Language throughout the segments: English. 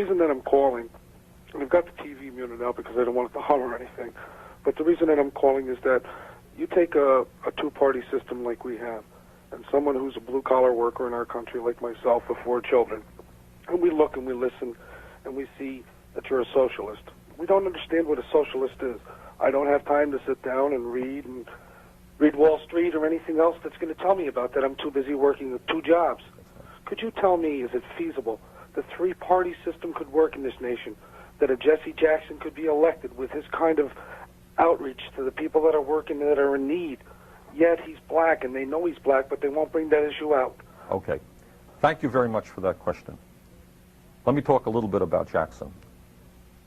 reason that I'm calling, and I've got the TV muted now because I don't want it to hum or anything, but the reason that I'm calling is that you take a two-party system like we have, and someone who's a blue-collar worker in our country like myself with 4 children, and we look and we listen and we see that you're a socialist. We don't understand what a socialist is. I don't have time to sit down and read Wall Street or anything else that's going to tell me about that. I'm too busy working with 2 jobs. Could you tell me, is it feasible the 3-party system could work in this nation, that a Jesse Jackson could be elected with his kind of outreach to the people that are working, that are in need, yet he's black and they know he's black, but they won't bring that issue out? Okay. Thank you very much for that question. Let me talk a little bit about Jackson.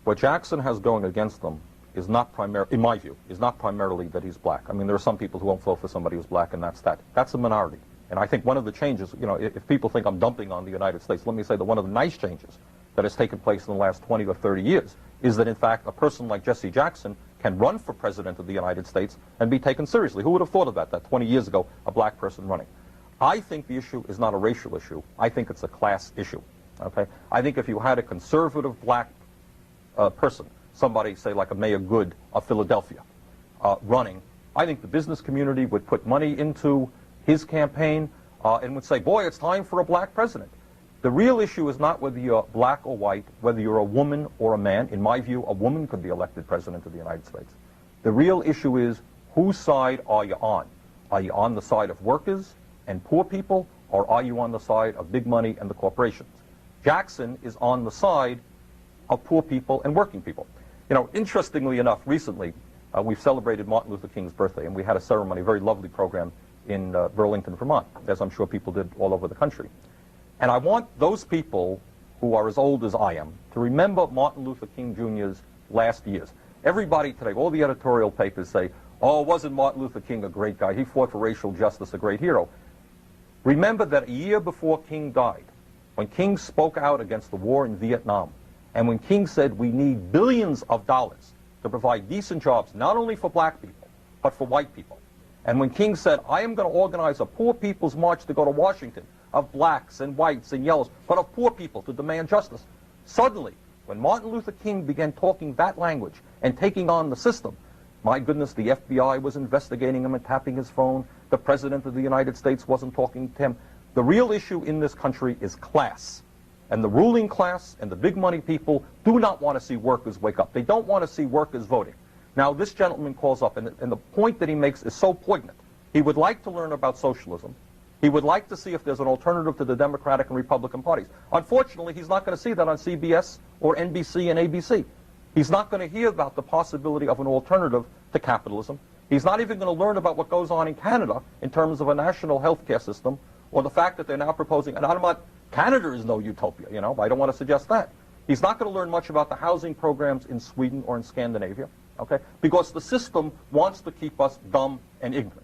What Jackson has going against them is not in my view, is not primarily that he's black. I mean, there are some people who won't vote for somebody who's black, and that's that. That's a minority. And I think one of the changes, you know, if people think I'm dumping on the United States, let me say that one of the nice changes that has taken place in the last 20 or 30 years is that, in fact, a person like Jesse Jackson can run for president of the United States and be taken seriously. Who would have thought of that 20 years ago, a black person running? I think the issue is not a racial issue. I think it's a class issue. Okay? I think if you had a conservative black person, somebody, say, like a Mayor Good of Philadelphia, running, I think the business community would put money into his campaign and would say, boy, it's time for a black president. The real issue is not whether you're black or white, whether you're a woman or a man. In my view, a woman could be elected president of the United States. The real issue is, whose side are you on? Are you on the side of workers and poor people, or are you on the side of big money and the corporations? Jackson is on the side of poor people and working people. You know, interestingly enough, recently we've celebrated Martin Luther King's birthday, and we had a ceremony, a very lovely program in Burlington, Vermont, as I'm sure people did all over the country. And I want those people who are as old as I am to remember Martin Luther King Jr.'s last years. Everybody today, all the editorial papers say, oh, wasn't Martin Luther King a great guy? He fought for racial justice, a great hero. Remember that a year before King died, when King spoke out against the war in Vietnam, and when King said we need billions of dollars to provide decent jobs, not only for black people, but for white people. And when King said, I am going to organize a poor people's march to go to Washington, of blacks and whites and yellows, but of poor people to demand justice. Suddenly, when Martin Luther King began talking that language and taking on the system, my goodness, the FBI was investigating him and tapping his phone. The President of the United States wasn't talking to him. The real issue in this country is class. And the ruling class and the big money people do not want to see workers wake up. They don't want to see workers voting. Now, this gentleman calls up, and the point that he makes is so poignant. He would like to learn about socialism. He would like to see if there's an alternative to the Democratic and Republican parties. Unfortunately, he's not going to see that on CBS or NBC and ABC. He's not going to hear about the possibility of an alternative to capitalism. He's not even going to learn about what goes on in Canada in terms of a national health care system, or the fact that they're now proposing, and I'm not, Canada is no utopia, you know, I don't want to suggest that. He's not going to learn much about the housing programs in Sweden or in Scandinavia, okay, because the system wants to keep us dumb and ignorant.